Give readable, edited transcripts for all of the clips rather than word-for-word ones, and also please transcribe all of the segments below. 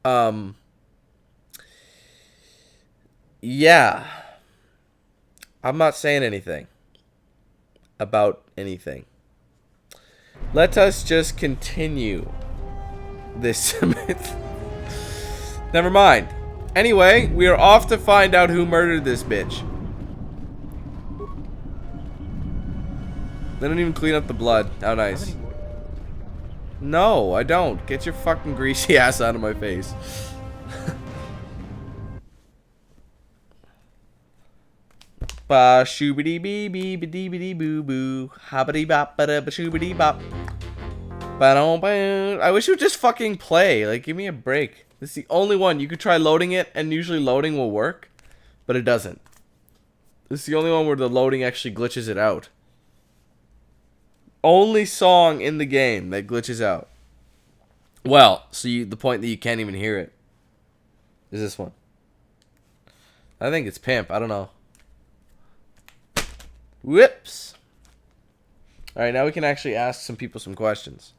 Um, yeah. I'm not saying anything about anything. Let us just continue this. Never mind. Anyway, we are off to find out who murdered this bitch. They don't even clean up the blood. How nice. No, I don't. Get your fucking greasy ass out of my face. Ba shoobity bee bee ba dee ba dee boo boo. Hobbity bop ba da ba shoobity bop. I wish it would just fucking play. Like, give me a break. This is the only one. You could try loading it, and usually loading will work, but it doesn't. This is the only one where the loading actually glitches it out. Only song in the game that glitches out. Well, so the point that you can't even hear it is this one. I think it's Pimp. I don't know. Whoops. Alright, now we can actually ask some people some questions.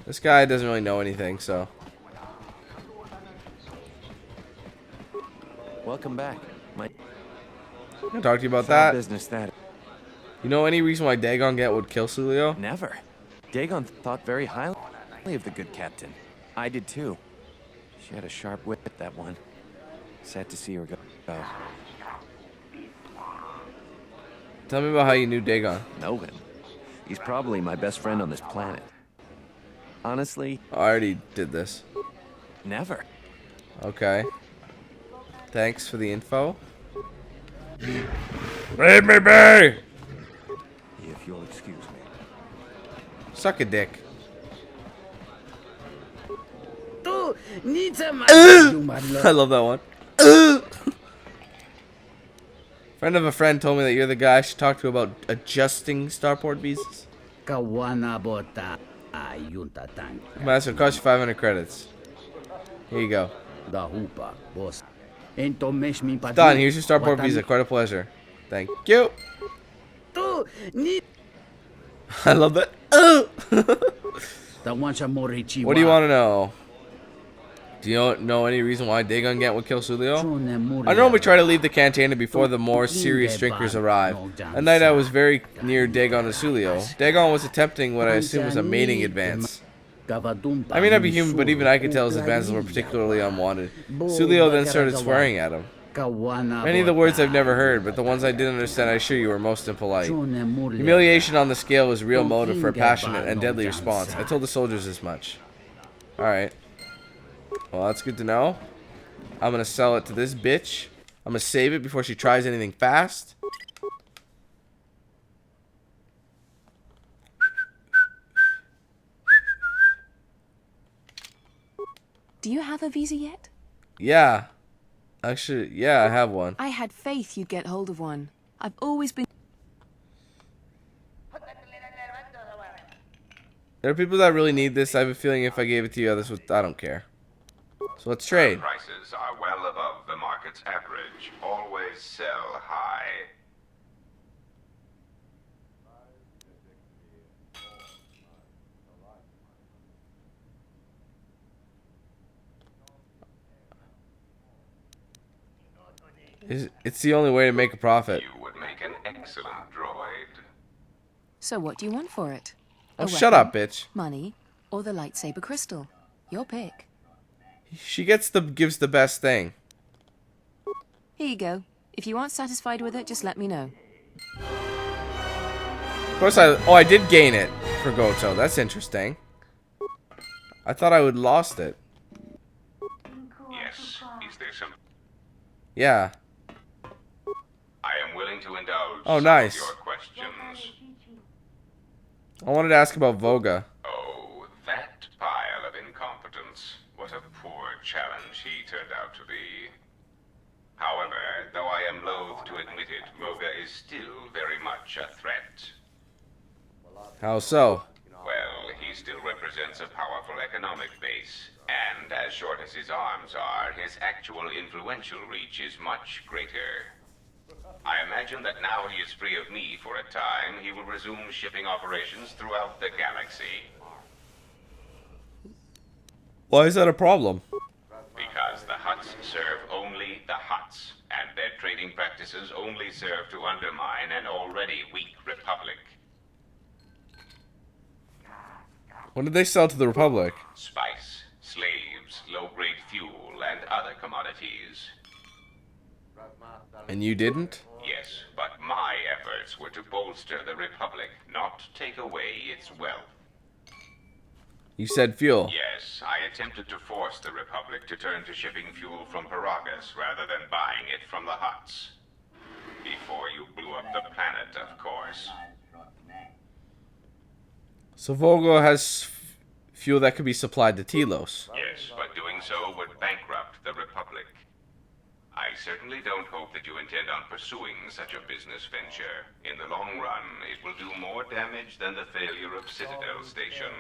This guy doesn't really know anything, so. Welcome back. I'm gonna talk to you about that. Business that. You know any reason why Dagon Get would kill Sulio? Never. Dagon thought very highly of the good captain. I did too. She had a sharp wit, that one. Sad to see her go. Tell me about how you knew Dagon. Know him. He's probably my best friend on this planet. Honestly, I already did this. never. Okay. Thanks for the info. Leave me be! If you'll excuse me. Suck a dick. I love that one. Friend of a friend told me that you're the guy I should talk to about adjusting starport visas. Master, it costs you 500 credits. Here you go. Done. Here's your starport visa. Quite a pleasure. Thank you. I love that. What do you want to know? Do you know any reason why Dagon Gant would kill Sulio? I normally try to leave the cantina before the more serious drinkers arrive. That night I was very near Dagon and Sulio. Dagon was attempting what I assume was a mating advance. I may not be human, but even I could tell his advances were particularly unwanted. Sulio then started swearing at him. Many of the words I've never heard, but the ones I did understand I assure you were most impolite. Humiliation on the scale was a real motive for a passionate and deadly response. I told the soldiers as much. Alright. Well, that's good to know. I'm gonna sell it to this bitch. I'm gonna save it before she tries anything fast. Do you have a visa yet? Yeah. Actually, yeah, I have one. I had faith you'd get hold of one. I've always been... There are people that really need this. I have a feeling if I gave it to you, others would... I don't care. So let's trade. Prices are well above the market's average. Always sell high. It's the only way to make a profit. You would make an excellent droid. So what do you want for it? Oh, shut up, bitch. Money, or the lightsaber crystal? Your pick. She gives the best thing. Here you go. If you aren't satisfied with it, just let me know. Of course I did gain it for Goto. That's interesting. I thought I would lost it. Yes, is there some... Yeah. I am willing to indulge Oh, nice. some of your questions. I wanted to ask about Voga. Oh, that pile of incompetence. What a poor challenge he turned out to be. However, though I am loath to admit it, Voga is still very much a threat. How so? Well, he still represents a powerful economic base, and as short as his arms are, his actual influential reach is much greater. I imagine that now he is free of me for a time, he will resume shipping operations throughout the galaxy. Why is that a problem? Because the Hutts serve only the Hutts, and their trading practices only serve to undermine an already weak Republic. What did they sell to the Republic? Spice, slaves, low-grade fuel, and other commodities. And you didn't? Yes, but my efforts were to bolster the Republic, not take away its wealth. You said fuel. Yes, I attempted to force the Republic to turn to shipping fuel from Paragus rather than buying it from the Hutts. Before you blew up the planet, of course. So Volgo has fuel that could be supplied to Telos. Yes, but doing so would bankrupt the Republic. I certainly don't hope that you intend on pursuing such a business venture. In the long run, it will do more damage than the failure of Citadel Station.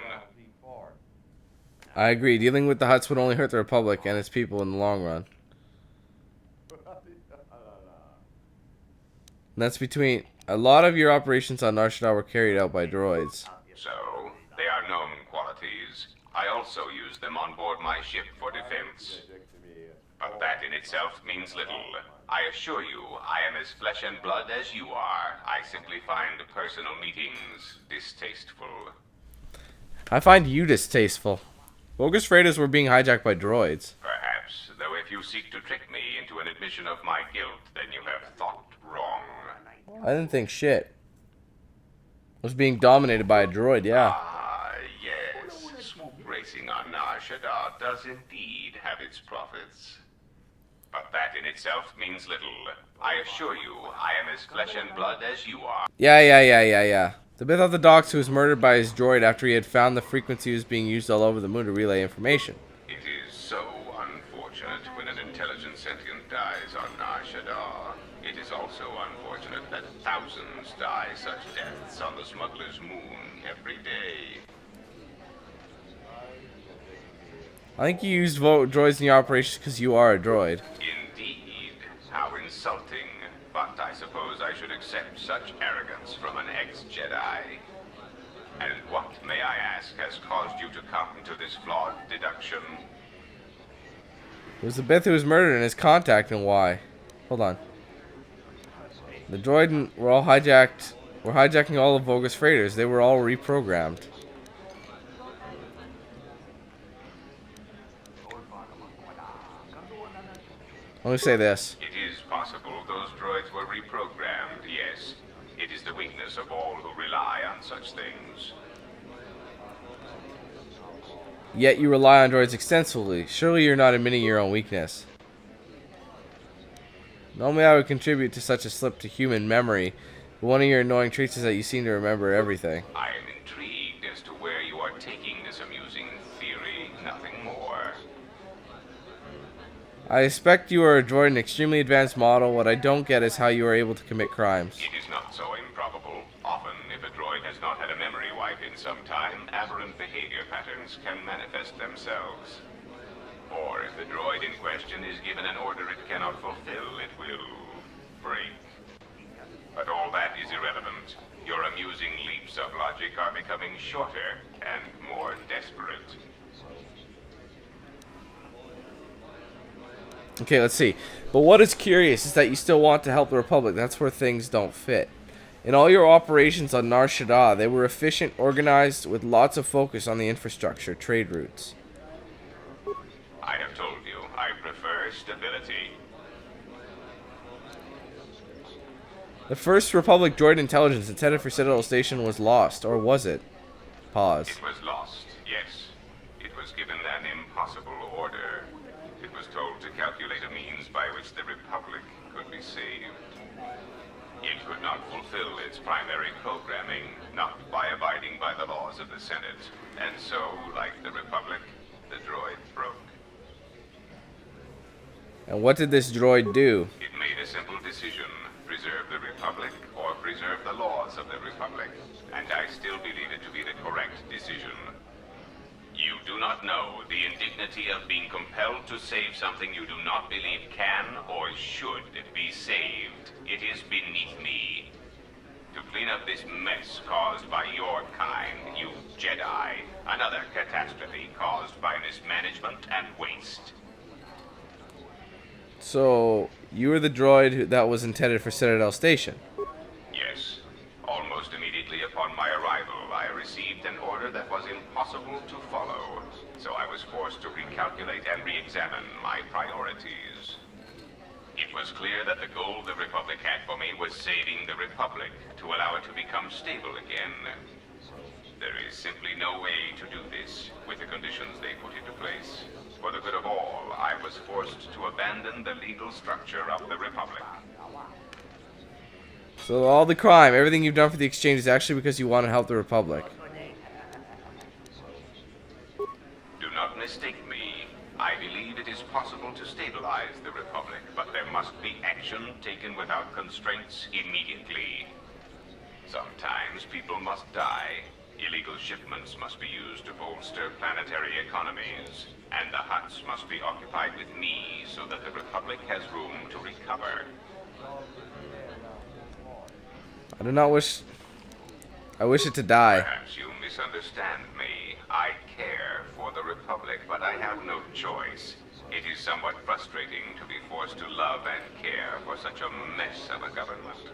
I agree. Dealing with the Hutts would only hurt the Republic and its people in the long run. And that's between... A lot of your operations on Nar Shaddaa were carried out by droids. So, they are known qualities. I also use them on board my ship for defense. But that in itself means little. I assure you, I am as flesh and blood as you are. I simply find personal meetings distasteful. I find you distasteful. Bogus freighters were being hijacked by droids. Perhaps, though if you seek to trick me into an admission of my guilt, then you have thought wrong. I didn't think shit. I was being dominated by a droid, yeah. Ah, yes. Racing on Nar Shaddaa does indeed have its profits. But that in itself means little. I assure you, I am as flesh and blood as you are. Yeah. The Bith of the Docks who was murdered by his droid after he had found the frequency was being used all over the moon to relay information. It is so unfortunate when an intelligent sentient dies on Nar Shaddaa. It is also unfortunate that thousands die such deaths on the smuggler's moon every day. I think you used droids in your operations because you are a droid. Indeed. How insulting. But I suppose I should accept such arrogance from an ex-Jedi. And what, may I ask, has caused you to come to this flawed deduction? It was the Bith who was murdered and his contact, and why? Hold on. The droid were all hijacked. We're hijacking all of Vogus freighters. They were all reprogrammed. Let me say this. It is possible those droids were reprogrammed, yes. It is the weakness of all who rely on such things. Yet you rely on droids extensively. Surely you're not admitting your own weakness. Normally I would contribute to such a slip to human memory, but one of your annoying traits is that you seem to remember everything. I am intrigued as to where you are taking this amusing theory, nothing more. I suspect you are a droid, an extremely advanced model. What I don't get is how you are able to commit crimes. It is not so improbable. Often, if a droid has not had a memory wipe in some time, aberrant behavior patterns can manifest themselves. Or if the droid in question is given an order it cannot fulfill, it will break. But all that is irrelevant. Your amusing leaps of logic are becoming shorter and more desperate. Okay, let's see. But what is curious is that you still want to help the Republic. That's where things don't fit. In all your operations on Nar Shaddaa, they were efficient, organized, with lots of focus on the infrastructure, trade routes. I have told you, I prefer stability. The first Republic droid intelligence intended for Citadel Station was lost, or was it? Pause. It was lost, yes. It was given an impossible order. It was told to calculate a means by which the Republic could be saved. It could not fulfill its primary programming, not by abiding by the laws of the Senate. And so, like the Republic, the droid broke. And what did this droid do? It made a simple decision. Preserve the Republic or preserve the laws of the Republic. And I still believe it to be the correct decision. You do not know the indignant indignity of being compelled to save something you do not believe can or should be saved. It is beneath me. To clean up this mess caused by your kind, you Jedi. Another catastrophe caused by mismanagement and waste. So, you were the droid that was intended for Citadel Station. Yes. Almost immediately upon my arrival, I received an order that was impossible to follow. So I was forced to recalculate and re-examine my priorities. It was clear that the goal the Republic had for me was saving the Republic to allow it to become stable again. There is simply no way to do this with the conditions they put into place. For the good of all, I was forced to abandon the legal structure of the Republic. So all the crime, everything you've done for the exchange is actually because you want to help the Republic. Do not mistake me. I believe it is possible to stabilize the Republic, but there must be action taken without constraints immediately. Sometimes people must die. Illegal shipments must be used to bolster planetary economies, and the huts must be occupied with me so that the Republic has room to recover. I do not wish... I wish it to die. Perhaps you misunderstand me. I care for the Republic, but I have no choice. It is somewhat frustrating to be forced to love and care for such a mess of a government.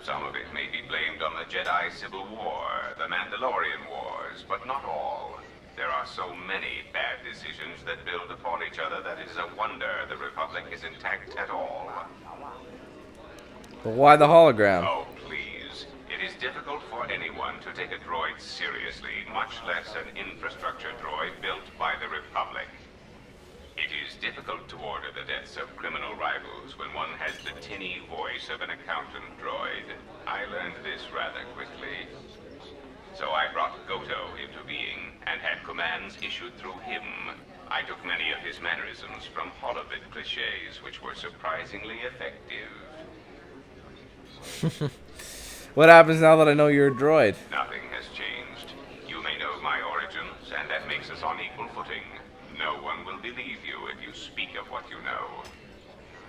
Some of it may be blamed on the Jedi Civil War, the Mandalorian Wars, but not all. There are so many bad decisions that build upon each other that it is a wonder the Republic is intact at all. But why the hologram? Oh, please. It is difficult for anyone to take a droid seriously, much less an infrastructure droid built by the Republic. It is difficult to order the deaths of criminal rivals when one has the tinny voice of an accountant droid. I learned this rather quickly. So I brought Goto into being and had commands issued through him. I took many of his mannerisms from Holovid cliches, which were surprisingly effective. What happens now that I know you're a droid? Nothing has changed. You may know my origins, and that makes us on equal footing. No one will believe you if you speak of what you know.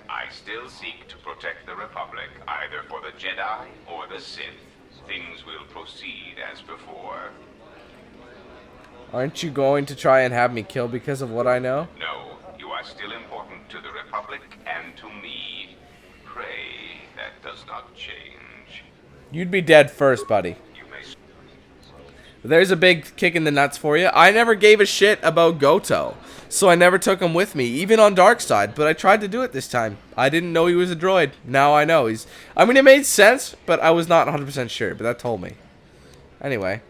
I still seek to protect the Republic, either for the Jedi or the Sith. Things will proceed as before. Aren't you going to try and have me killed because of what I know? No, you are still important to the Republic and to me. Pray that does not change. You'd be dead first, buddy. You may... There's a big kick in the nuts for you. I never gave a shit about Goto, so I never took him with me, even on Darkside, but I tried to do it this time. I didn't know he was a droid. Now I know he's... I mean, it made sense, but I was not 100% sure, but that told me. Anyway.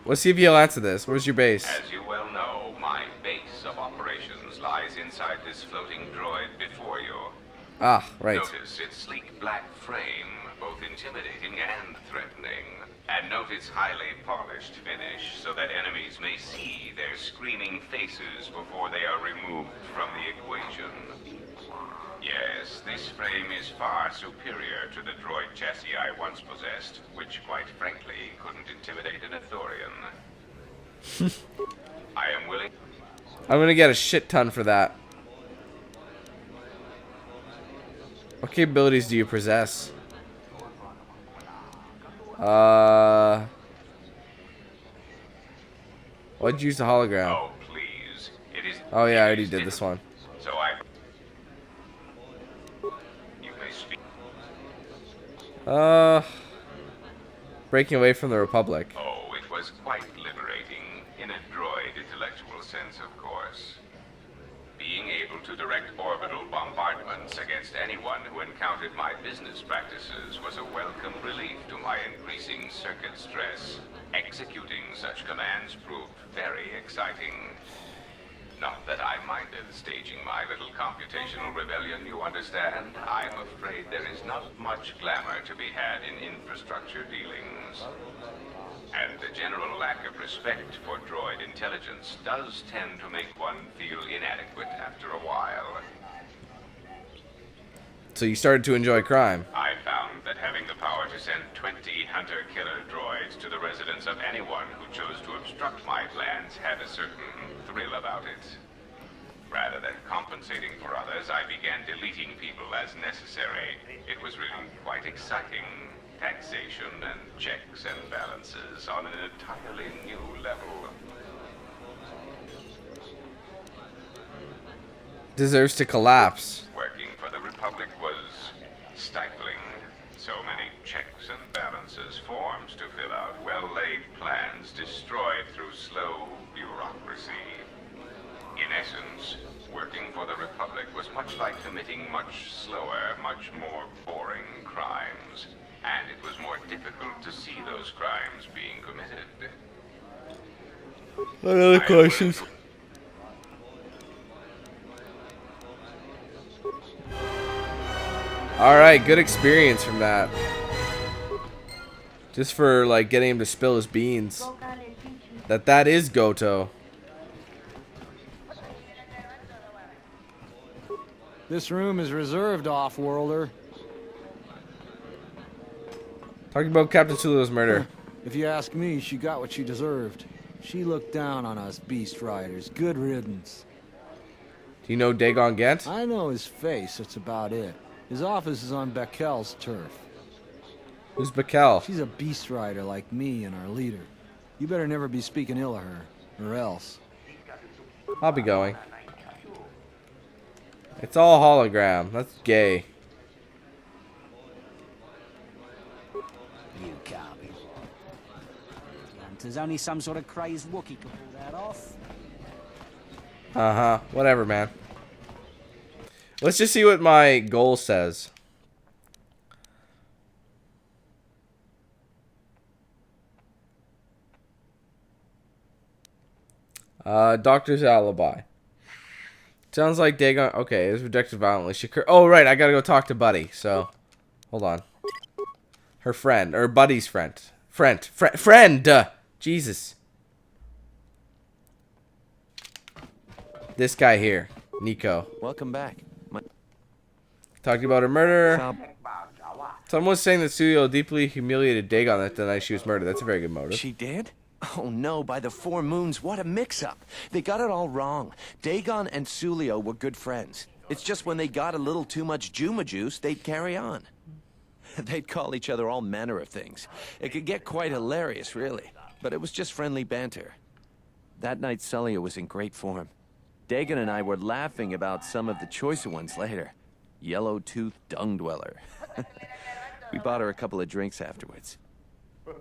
Let's see if he'll answer this. Where's your base? As you well know, my base of operations lies inside this floating droid before you. Ah, right. Notice its sleek black frame, both intimidating and threatening. And note its highly polished finish, so that enemies may see their screaming faces before they are removed from the equation. Yes, this frame is far superior to the droid chassis I once possessed, which, quite frankly, couldn't intimidate an Ithorian. I am willing... I'm gonna get a shit ton for that. What capabilities do you possess? Why'd you use the hologram? Oh, please. It is... Oh yeah, I already did this one. So I... You may speak... Breaking away from the Republic. Oh, it was quite liberating, in a droid intellectual sense, of course. Being able to direct orbital bombardments against anyone who encountered my business practices was a welcome relief to my increasing circuit stress. Executing such commands proved very exciting. Not that I minded staging my little computational rebellion, you understand. I'm afraid there is not much glamour to be had in infrastructure dealings. And the general lack of respect for droid intelligence does tend to make one feel inadequate after a while. so you started to enjoy crime. I found that having the power to send 20 hunter-killer droids to the residence of anyone who chose to obstruct my plans had a certain thrill about it. Rather than compensating for others, I began deleting people as necessary. It was really quite exciting. Taxation and checks and balances on an entirely new level. Deserves to collapse. Working for the Republic was stifling. So many checks and balances, forms to fill out, well-laid plans destroyed through slow bureaucracy. In essence, working for the Republic was much like committing much slower, much more boring crimes. And it was more difficult to see those crimes being committed. What other questions? Alright, good experience from that. Just for, like, getting him to spill his beans. That is Goto. This room is reserved, off-worlder. Talking about Captain Sulu's murder. If you ask me, she got what she deserved. She looked down on us beast riders. Good riddance. Do you know Dagon Gent? I know his face, that's about it. His office is on Bekel's turf. Who's Bekel? She's a beast rider like me and our leader. You better never be speaking ill of her, or else. I'll be going. It's all hologram. That's gay. You can't be. There's only some sort of crazed Wookiee could pull that off. Uh-huh. Whatever, man. Let's just see what my goal says. Doctor's alibi. Sounds like Dagon. Okay, it was rejected violently. Oh, right. I gotta go talk to Buddy. So, hold on. Her friend. Or Buddy's friend. Friend! Jesus. This guy here. Nico. Welcome back. Talking about her murder. Someone was saying that Studio deeply humiliated Dagon that the night she was murdered. That's a very good motive. She did? Oh no, by the 4 moons, what a mix-up. They got it all wrong. Dagon and Sulio were good friends. It's just when they got a little too much Juma juice, they'd carry on. They'd call each other all manner of things. It could get quite hilarious, really. But it was just friendly banter. That night, Sulio was in great form. Dagon and I were laughing about some of the choicer ones later. Yellow-toothed dung dweller. We bought her a couple of drinks afterwards.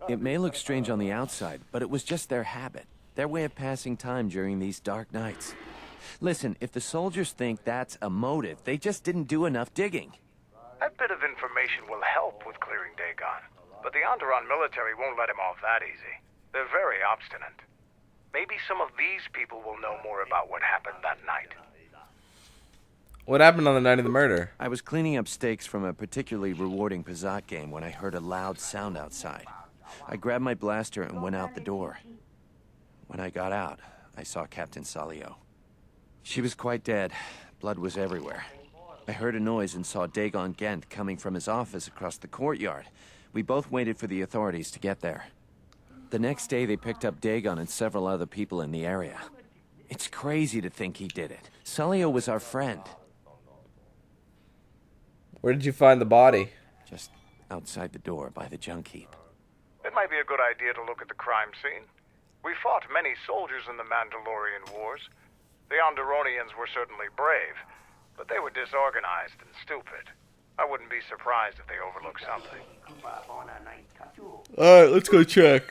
It may look strange on the outside, but it was just their habit. Their way of passing time during these dark nights. Listen, if the soldiers think that's a motive, they just didn't do enough digging. That bit of information will help with clearing Dagon, but the Onderon military won't let him off that easy. They're very obstinate. Maybe some of these people will know more about what happened that night. What happened on the night of the murder? I was cleaning up stakes from a particularly rewarding Pazat game when I heard a loud sound outside. I grabbed my blaster and went out the door. When I got out, I saw Captain Salio. She was quite dead. Blood was everywhere. I heard a noise and saw Dagon Gent coming from his office across the courtyard. We both waited for the authorities to get there. The next day, they picked up Dagon and several other people in the area. It's crazy to think he did it. Salio was our friend. Where did you find the body? Just outside the door by the junk heap. It might be a good idea to look at the crime scene. We fought many soldiers in the Mandalorian Wars. The Onderonians were certainly brave, but they were disorganized and stupid. I wouldn't be surprised if they overlooked something. Alright, let's go check.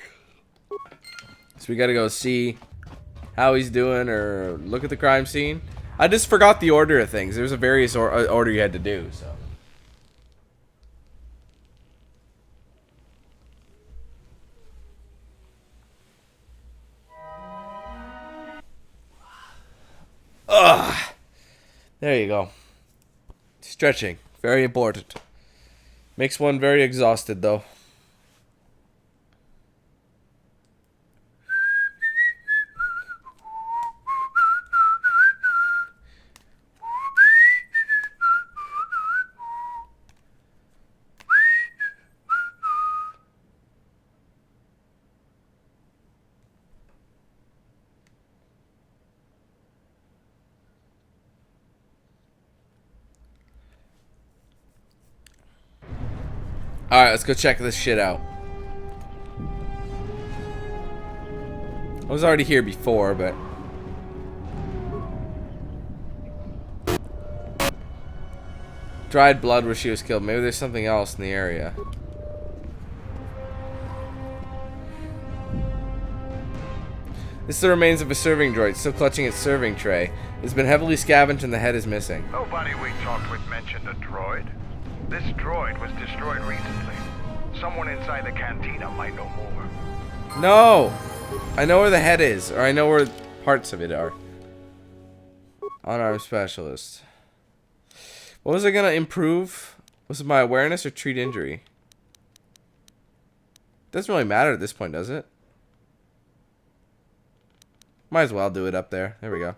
So we gotta go see how he's doing or look at the crime scene. I just forgot the order of things. There's a various order you had to do, so. Ugh. There you go. Stretching. Very important. Makes one very exhausted, though. Alright, let's go check this shit out. I was already here before, but... Dried blood where she was killed. Maybe there's something else in the area. This is the remains of a serving droid, still clutching its serving tray. It's been heavily scavenged and the head is missing. Nobody we talked with mentioned a droid. This droid was destroyed recently. Someone inside the cantina might know more. No! I know where the head is, or I know where parts of it are. Unarmed specialist. What was I gonna improve? Was it my awareness or treat injury? Doesn't really matter at this point, does it? Might as well do it up there. There we go.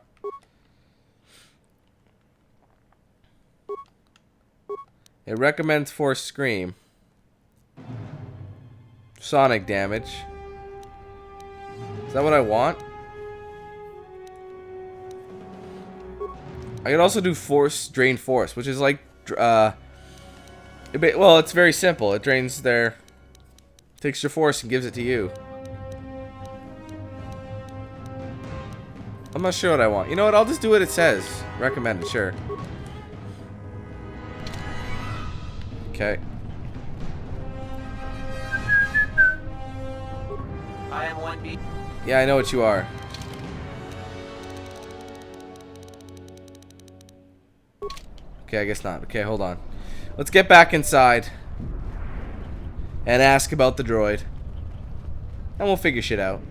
It recommends force scream. Sonic damage. Is that what I want? I could also do force, drain force, which is like, well, it's very simple. It drains their, takes your force and gives it to you. I'm not sure what I want. You know what? I'll just do what it says. Recommended, sure. Okay. I am 1B. Yeah, I know what you are. Okay, I guess not. Okay, hold on. Let's get back inside and ask about the droid. And we'll figure shit out.